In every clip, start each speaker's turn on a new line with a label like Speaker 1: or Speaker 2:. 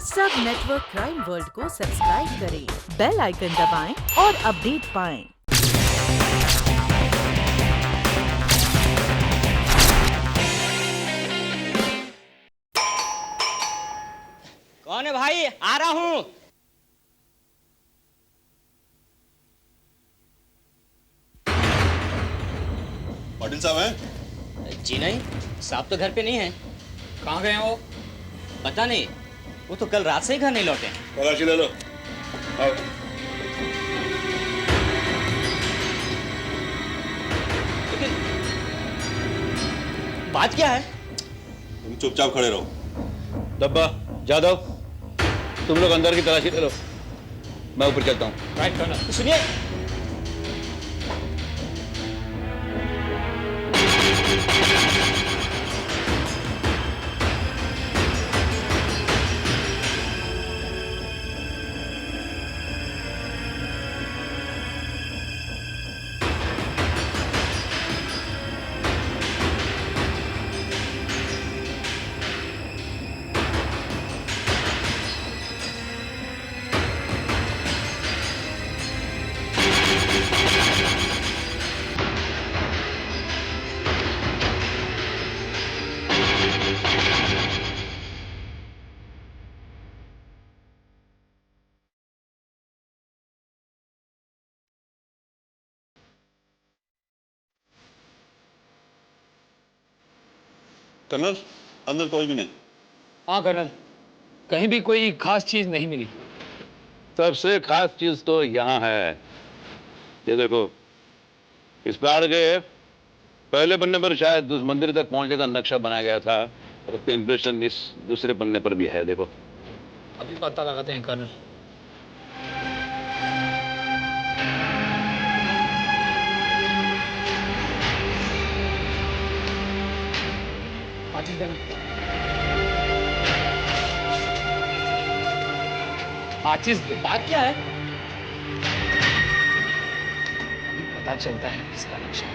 Speaker 1: सब network crime world को subscribe करें, बेल आइकन दबाएं और अपडेट पाएं।
Speaker 2: कौन है भाई? आ रहा हूँ।
Speaker 3: पाटिल साहब हैं?
Speaker 2: जी नहीं, साहब तो घर पे नहीं है।
Speaker 4: कहाँ गए वो?
Speaker 2: पता नहीं, वो तो कल रात से ही घर नहीं लौटे।
Speaker 3: तलाशी ले लो। आओ।
Speaker 2: लेकिन बात क्या है?
Speaker 3: तुम चुपचाप खड़े रहो।
Speaker 5: डब्बा, जादव, तुम लोग अंदर की तलाशी ले लो, मैं ऊपर चलता हूँ।
Speaker 4: Right colonel.
Speaker 2: सुनिए,
Speaker 3: कर्नल, अंदर कोई भी नहीं।
Speaker 4: हाँ कर्नल, कहीं भी कोई खास चीज नहीं मिली।
Speaker 5: सबसे खास चीज तो यहाँ है, ये देखो। इस पहाड़ के पहले पन्ने पर शायद उस मंदिर तक पहुंचने का नक्शा बनाया गया था, और उसके इंप्रेशन इस दूसरे पन्ने पर भी है, देखो।
Speaker 4: अभी पता लगाते हैं कर्नल। आचिस,
Speaker 2: बात क्या है?
Speaker 4: पता चलता है इसका नक्शा।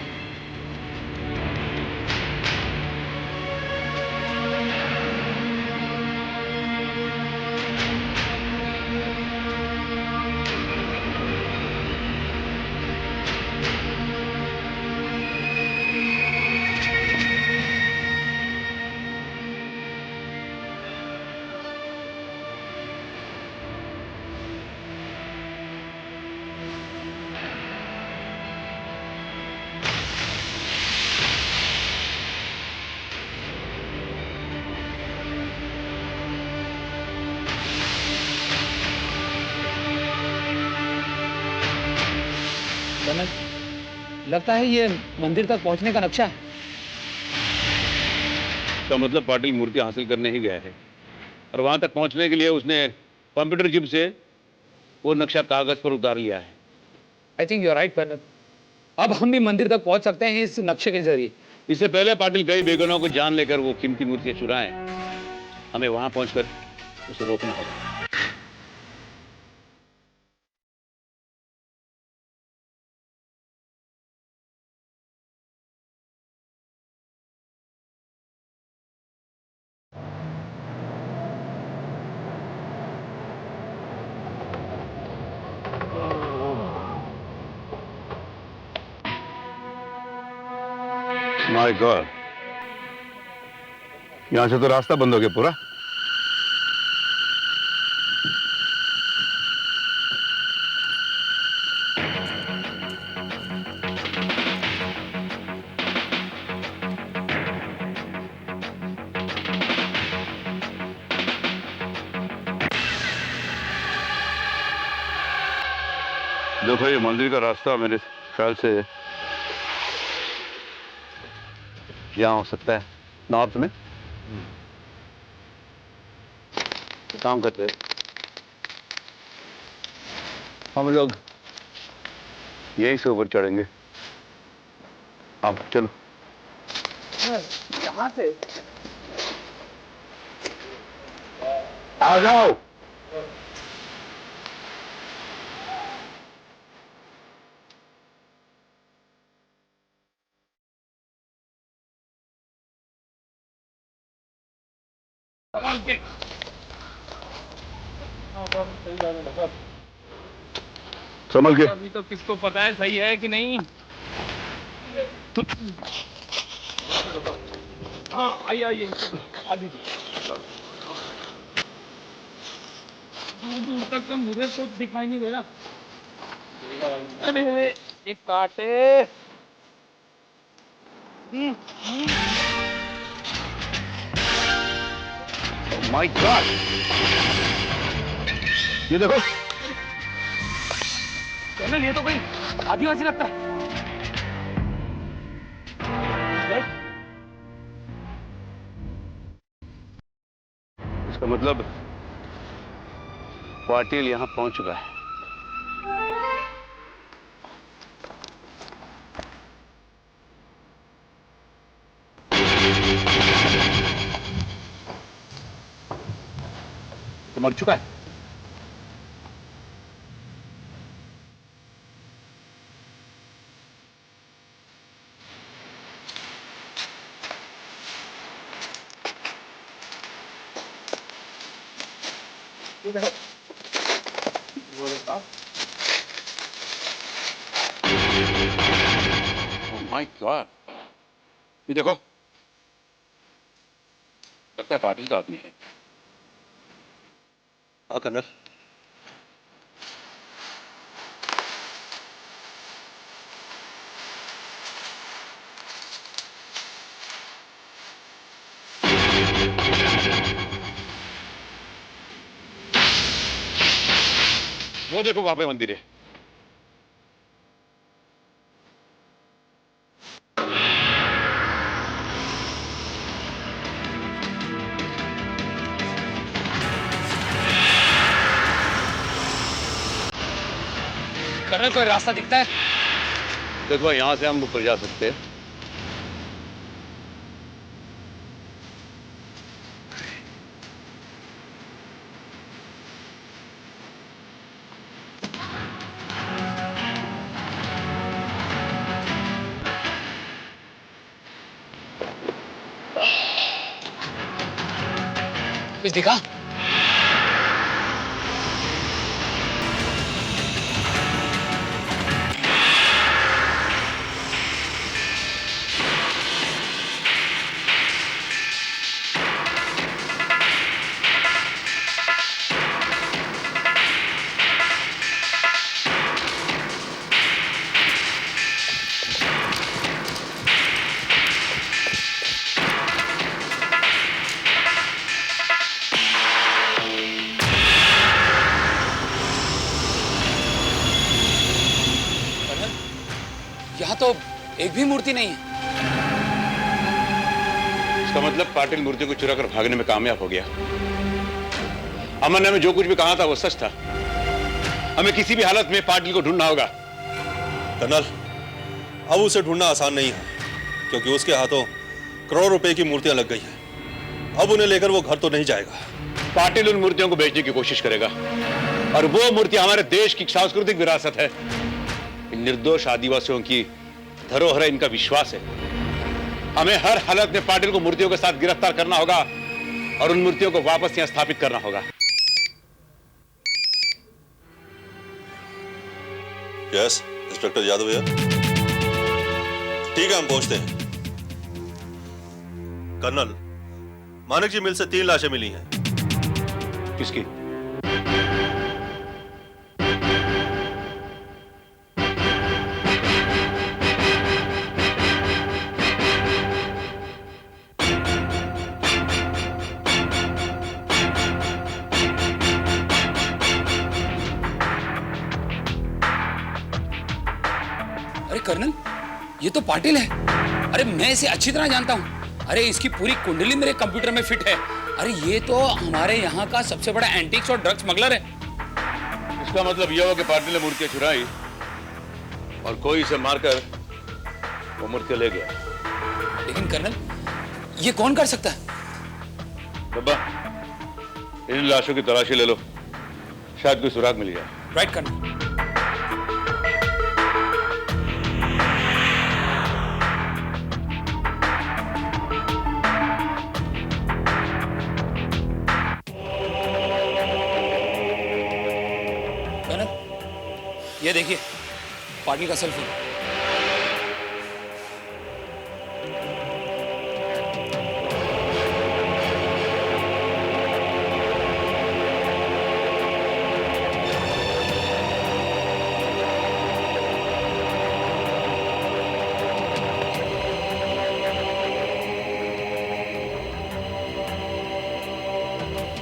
Speaker 4: कर्नल, लगता है ये मंदिर तक पहुंचने का नक्शा है।
Speaker 5: तो मतलब पाटिल मूर्ति हासिल करने ही गया है, और वहां तक पहुंचने के लिए उसने कंप्यूटर चिप से वो नक्शा कागज पर उतार लिया है।
Speaker 4: I think you are right colonel. अब हम भी मंदिर तक पहुंच सकते हैं इस नक्शे के जरिए।
Speaker 5: इससे पहले पाटिल कई बेगुनाहों को जान लेकर वो कीमती मूर्तियां चुराएं, हमें वहां पहुंचकर उसे रोकना होगा। माय गॉड, यहां से तो रास्ता बंद हो गया पूरा। देखो, ये मंदिर का रास्ता मेरे ख्याल से यहाँ हो सकता है, नॉर्थ में। काम करते हैं हम लोग, यहीं से ऊपर चढ़ेंगे। आप चलो।
Speaker 4: यहाँ से
Speaker 5: आ जाओ। संभल के।
Speaker 4: अभी तो किसको पता है सही है कि नहीं। हाँ आइए आइए आ दीजिए। दूर तक तो मुझे कुछ दिखाई नहीं दे रहा। अरे एक काटे।
Speaker 5: माय गॉड, ये देखो।
Speaker 4: कर्नल ये तो कोई आदिवासी लगता है।
Speaker 5: इसका मतलब पाटिल यहाँ पहुंच चुका है। तो मर चुका है। माय गॉड, ये देखो, लगता है पाटिल का आदमी है।
Speaker 3: हाँ कर्नल।
Speaker 5: वो देखो वहां पे मंदिर है।
Speaker 4: कर्नल कोई रास्ता दिखता है?
Speaker 5: देखो यहां से हम ऊपर जा सकते हैं।
Speaker 4: कुछ दिखा? यहाँ तो एक भी मूर्ति नहीं है।
Speaker 5: इसका मतलब पाटिल मूर्ति को चुरा कर भागने में कामयाब हो गया। अमन ने हमें जो कुछ भी कहा था वो सच था। हमें किसी भी हालत में पाटिल को ढूंढना होगा।
Speaker 3: कर्नल, अब उसे ढूंढना आसान नहीं है, क्योंकि उसके हाथों करोड़ रुपए की मूर्तियां लग गई हैं। अब उन्हें लेकर वो घर तो नहीं जाएगा।
Speaker 5: पाटिल उन मूर्तियों को बेचने की कोशिश करेगा, और वो मूर्तियां हमारे देश की सांस्कृतिक विरासत है। इन निर्दोष आदिवासियों की धरोहर है, इनका विश्वास है। हमें हर हालत में पाटिल को मूर्तियों के साथ गिरफ्तार करना होगा और उन मूर्तियों को वापस यहां स्थापित करना होगा।
Speaker 3: यस इंस्पेक्टर यादव भैया, ठीक है हम पहुंचते हैं। कर्नल, मानिक जी मिल से 3 लाशें मिली हैं।
Speaker 5: किसकी?
Speaker 6: अरे कर्नल, ये तो पाटिल है। अरे मैं इसे अच्छी तरह जानता हूँ। अरे इसकी पूरी कुंडली मेरे कंप्यूटर में फिट है। अरे ये तो हमारे यहाँ का सबसे बड़ा एंटीक्स और ड्रग्स स्मगलर है।
Speaker 5: इसका मतलब यह हो कि पाटिल ने मूर्तियां चुराई और कोई इसे मारकर वो मूर्तियां ले गया।
Speaker 6: लेकिन कर्नल, ये कौन कर सकता है?
Speaker 5: बाबा, इन लाशों की तलाशी ले लो, शायद कोई सुराग मिल जाए।
Speaker 6: Right colonel. ये देखिए पाटिल का सेल फोन।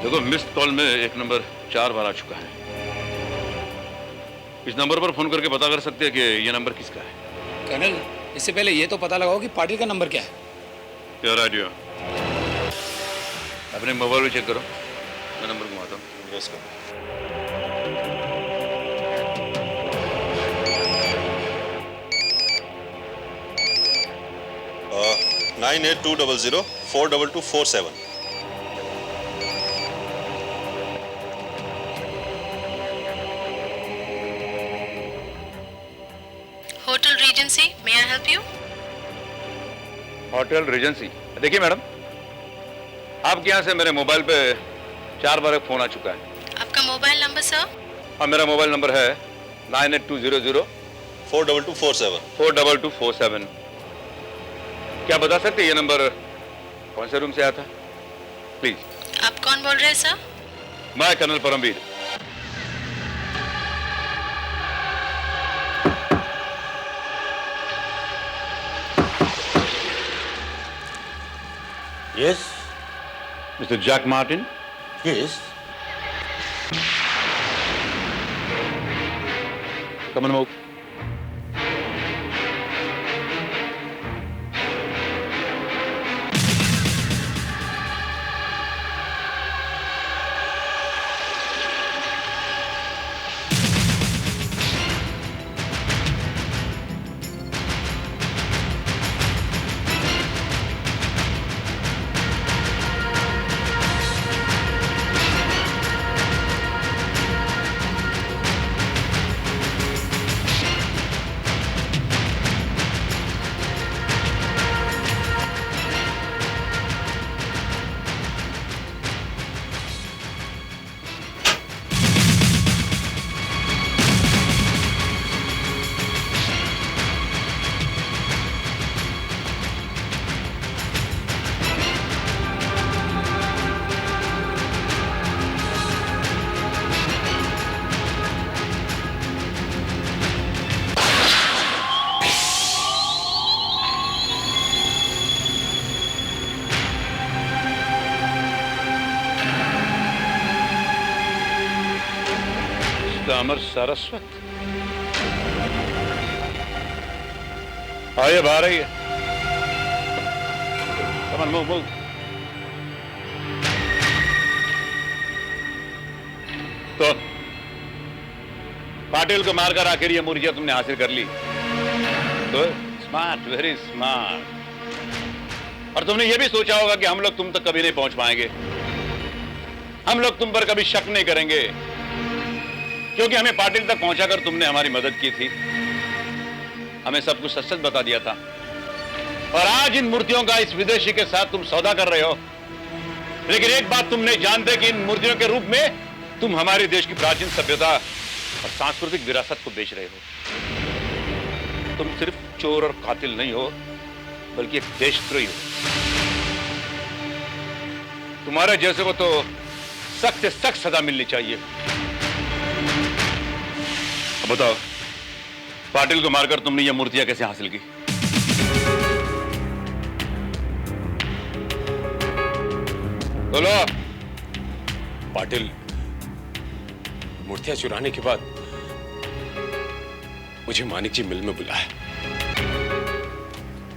Speaker 5: देखो मिस्ड कॉल में एक नंबर 4 बार आ चुका है। इस नंबर पर फोन करके पता कर सकते हैं कि ये नंबर किसका है।
Speaker 6: कर्नल, इससे पहले ये तो पता लगाओ कि पाटिल का नंबर क्या है।
Speaker 5: Your idea. अपने मोबाइल में चेक करो, मैं नंबर घुमाता हूँ।
Speaker 3: यस कर। 9820042247।
Speaker 7: Hotel Regency, may I help you?
Speaker 5: Hotel Regency. देखिए मैडम, आपके यहाँ से मेरे मोबाइल पे 4 बार एक फोन आ चुका है।
Speaker 7: आपका मोबाइल नंबर सर?
Speaker 5: हाँ, मेरा मोबाइल नंबर है 9820042247। 42247। क्या बता सकते हैं ये नंबर कौन से रूम से आया था प्लीज?
Speaker 7: आप कौन बोल रहे हैं सर?
Speaker 5: मैं colonel Paramveer.
Speaker 8: Yes,
Speaker 5: mister Jack Martin.
Speaker 8: yes.
Speaker 5: Come on, move. Amar Saraswat आइए, बाहर आइए। Come on, move, move. तो पाटिल को मारकर आखिर ये मुर्गियां तुमने हासिल कर ली। तो स्मार्ट, वेरी स्मार्ट। और तुमने ये भी सोचा होगा कि हम लोग तुम तक कभी नहीं पहुंच पाएंगे, हम लोग तुम पर कभी शक नहीं करेंगे, क्योंकि हमें पाटिल तक पहुंचाकर तुमने हमारी मदद की थी, हमें सब कुछ सच सच बता दिया था। और आज इन मूर्तियों का इस विदेशी के साथ तुम सौदा कर रहे हो, लेकिन एक बात तुम नहीं जानते कि इन मूर्तियों के रूप में तुम हमारे देश की प्राचीन सभ्यता और सांस्कृतिक विरासत को बेच रहे हो। तुम सिर्फ चोर और कातिल नहीं हो, बल्कि एक देशद्रोही हो। तुम्हारे जैसे को तो सख्त से सख्त सजा मिलनी चाहिए। अब बताओ, पाटिल को मारकर तुमने ये मूर्तियां कैसे हासिल की? बोलो।
Speaker 9: पाटिल मूर्तियां चुराने के बाद मुझे मानिक जी मिल में बुलाया,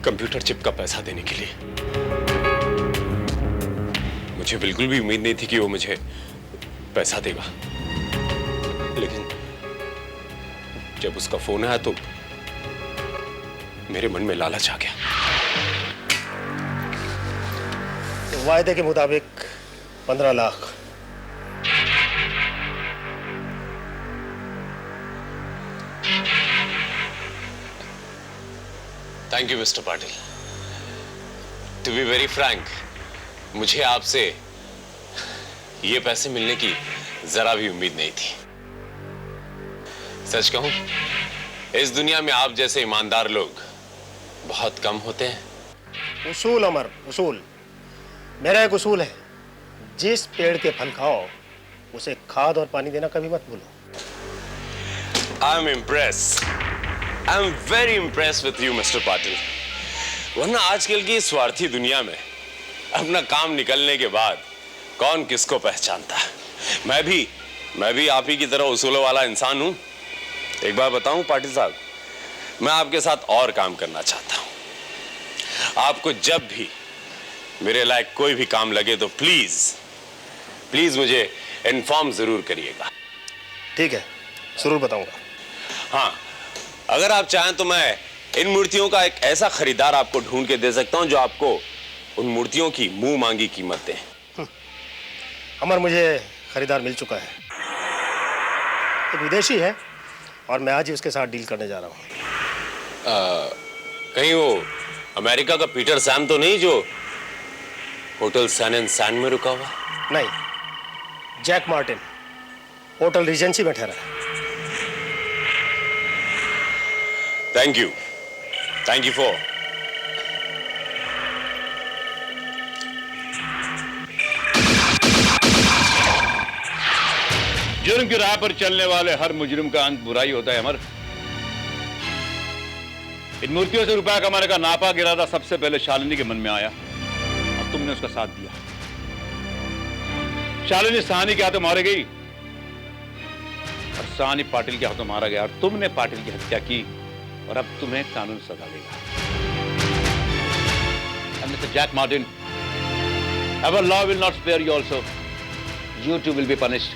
Speaker 9: कंप्यूटर चिप का पैसा देने के लिए। मुझे बिल्कुल भी उम्मीद नहीं थी कि वो मुझे पैसा देगा, लेकिन जब उसका फोन आया तो मेरे मन में लालच आ गया।
Speaker 8: तो वायदे के मुताबिक 15 lakh.
Speaker 9: Thank you mister Patil. To be very frank, मुझे आपसे ये पैसे मिलने की जरा भी उम्मीद नहीं थी, सच कहूं, इस दुनिया में आप जैसे ईमानदार लोग बहुत कम होते हैं।
Speaker 8: उसूल अमर, उसूल। मेरा एक उसूल है, जिस पेड़ के फल खाओ उसे खाद और पानी देना कभी मत भूलो।
Speaker 9: I am impressed, I am very impressed with you mister Patil. वरना आजकल की स्वार्थी दुनिया में अपना काम निकलने के बाद कौन किसको पहचानता है। मैं भी आप ही की तरह उसूलों वाला इंसान हूं। एक बार बताऊं पाटिल साहब, मैं आपके साथ और काम करना चाहता हूं। आपको जब भी मेरे लायक कोई भी काम लगे तो प्लीज मुझे इन्फॉर्म जरूर करिएगा।
Speaker 8: ठीक है, जरूर बताऊंगा।
Speaker 9: हाँ, अगर आप चाहें तो मैं इन मूर्तियों का एक ऐसा खरीदार आपको ढूंढ के दे सकता हूं जो आपको उन मूर्तियों की मुंह मांगी कीमत दे।
Speaker 8: अमर, मुझे खरीदार मिल चुका है। एक विदेशी है और मैं आज ही उसके साथ डील करने जा रहा हूँ।
Speaker 9: कहीं वो अमेरिका का पीटर सैम तो नहीं जो होटल सैन एंड सैन में रुका हुआ?
Speaker 8: नहीं, जैक मार्टिन होटल रीजेंसी में ठहरा है।
Speaker 9: Thank you for.
Speaker 5: जुर्म की राह पर चलने वाले हर मुजरिम का अंत बुराई होता है अमर। इन मूर्तियों से रुपया कमाने का नापाक इरादा सबसे पहले शालिनी के मन में आया और तुमने उसका साथ दिया। शालिनी सहानी के हाथों मारी गई और सहानी पाटिल के हाथों मारा गया और तुमने पाटिल की हत्या की और अब तुम्हें कानून सजा देगा। Mister Jack Martin, our law will not spare you also. You too will be punished.